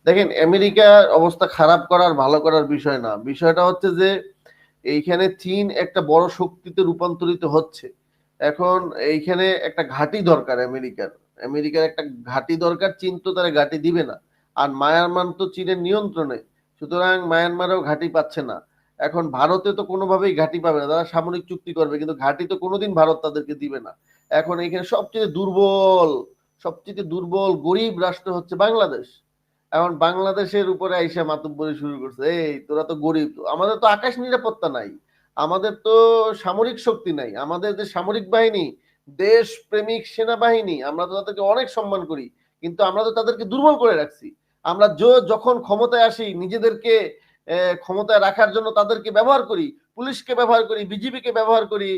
দেখেন, আমেরিকার অবস্থা খারাপ করার ভালো করার বিষয় না, বিষয়টা হচ্ছে যে এইখানে চীন একটা বড় শক্তিতে রূপান্তরিত হচ্ছে। এখন এইখানে একটা ঘাঁটি দরকার আমেরিকার। আমেরিকার একটা ঘাঁটি দরকার, চীন তো তারা ঘাঁটি দিবে না। আর মায়ানমার তো চীনের নিয়ন্ত্রণে, সুতরাং মায়ানমারেও ঘাঁটি পাচ্ছে না। এখন ভারতে তো কোনোভাবেই ঘাঁটি পাবে না, তারা সামরিক চুক্তি করবে কিন্তু ঘাঁটি তো কোনোদিন ভারত তাদেরকে দিবে না। এখন এইখানে সবচেয়ে দুর্বল গরিব রাষ্ট্র হচ্ছে বাংলাদেশ। এখন বাংলাদেশের উপরে আইসা মাতব্বরি শুরু করছে, এই তোরা তো গরিব, তো আমাদের তো আকাশ নিরাপত্তা নাই, আমাদের তো সামরিক শক্তি নাই, আমাদের যে সামরিক বাহিনী, দেশ প্রেমিক সেনাবাহিনী, আমরা তো তাদেরকে অনেক সম্মান করি, কিন্তু আমরা তো তাদেরকে দুর্বল করে রাখছি। আমরা যখন ক্ষমতায় আসি নিজেদেরকে ক্ষমতায় রাখার জন্য তাদেরকে ব্যবহার করি, পুলিশকে ব্যবহার করি, বিজিবিকে ব্যবহার করি,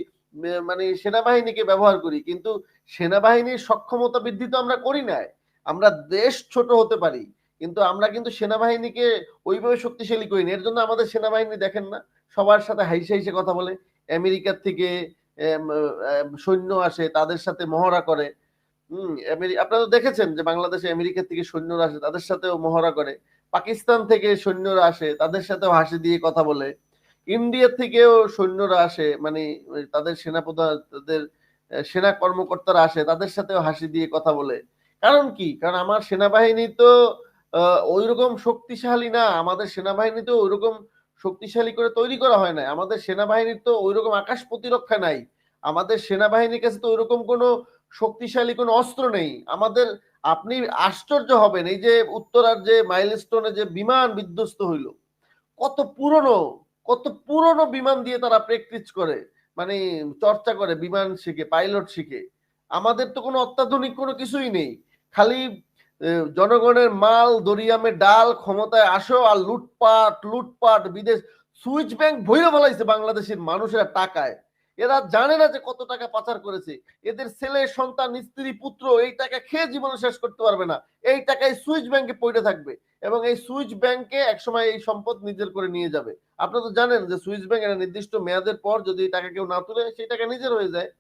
মানে সেনাবাহিনীকে ব্যবহার করি, কিন্তু সেনাবাহিনীর সক্ষমতা বৃদ্ধি তো আমরা করি নাই। আমরা দেশ ছোট হতে পারি, কিন্তু আমরা কিন্তু সেনাবাহিনীকে ওইভাবে শক্তিশালী করিনি। এর জন্য আমাদের সেনাবাহিনী দেখেন না, সবার সাথে হাইসে হাইসে কথা বলে। আমেরিকার থেকে সৈন্য আসে, তাদের সাথে মহড়া করে। আপনারা তো দেখেছেন যে বাংলাদেশে আমেরিকা থেকে সৈন্যরা আসে, তাদের সাথেও মহড়া করে। পাকিস্তান থেকে সৈন্যরা আসে, তাদের সাথেও হাসি দিয়ে কথা বলে। ইন্ডিয়া থেকেও সৈন্যরা আসে, মানে তাদের সেনাপ্রধান, তাদের সেনা কর্মকর্তারা আসে, তাদের সাথেও হাসি দিয়ে কথা বলে। কারণ কি? কারণ আমার সেনাবাহিনী তো ওইরকম শক্তিশালী না, আমাদের সেনাবাহিনী তো ওইরকম শক্তিশালী করে তৈরি করা হয় না, আমাদের সেনাবাহিনীর তো ওইরকম আকাশ প্রতিরক্ষা নাই, আমাদের সেনাবাহিনীর কাছে তো ওইরকম কোনো শক্তিশালী কোনো অস্ত্র নেই আমাদের। আপনি আশ্চর্য হবেন, এই যে উত্তরার যে মাইলস্টোনে যে বিমান বিধ্বস্ত হইল, কত পুরনো, কত পুরনো বিমান দিয়ে তারা প্র্যাকটিস করে, মানে চর্চা করে, বিমান শিখে, পাইলট শিখে। আমাদের তো কোনো অত্যাধুনিক কোনো কিছুই নেই, খালি জনগণের মাল দরিয়ামে ডাল, ক্ষমতায় আসো আর লুটপাট লুটপাট, বিদেশ সুইচ ব্যাংক ভইরা ফেলাইছে বাংলাদেশের মানুষেরা টাকায়। এরা জানে না যে কত টাকা পাচার করেছে। এদের ছেলে সন্তান স্ত্রী পুত্র এই টাকা খেয়ে জীবনে শেষ করতে পারবে না, এই টাকায় সুইচ ব্যাংকে পড়ে থাকবে, এবং এই সুইচ ব্যাংকে একসময় এই সম্পদ নিজের করে নিয়ে যাবে। আপনারা তো জানেন যে সুইচ ব্যাংক একটা নির্দিষ্ট মেয়াদের পর যদি এই টাকা কেউ না তুলে, সেই টাকা নিজের হয়ে যায়।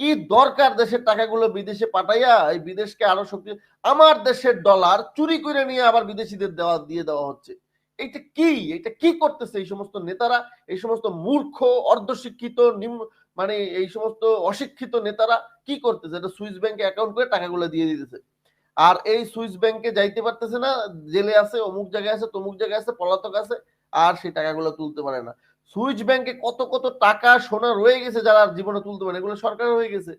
কি দরকার দেশের টাকাগুলো বিদেশে পাঠাইয়া এই বিদেশকে আরো শক্তি, আমার দেশের ডলার চুরি করে নিয়ে আবার বিদেশিদের দিয়ে দেওয়া হচ্ছে। এইটা কি, এটা কি করতেছে এই সমস্ত নেতারা, এই সমস্ত মূর্খ অর্ধশিক্ষিত নিম্ন, মানে এই সমস্ত অশিক্ষিত নেতারা কি করতেছে? এটা সুইস ব্যাংকে অ্যাকাউন্ট করে টাকাগুলো দিয়ে দিতেছে, আর এই সুইস ব্যাংকে যাইতে পারতেছে না, জেলে আছে, অমুক জায়গায় আছে, তমুক জায়গায় আছে, পলাতক আছে, আর সেই টাকাগুলো তুলতে পারে না। সুইচ ব্যাংকে কত কত টাকা সোনা রয়ে গেছে, যারা জীবনে তুলতে পারে, এগুলো সরকার হয়ে গেছে।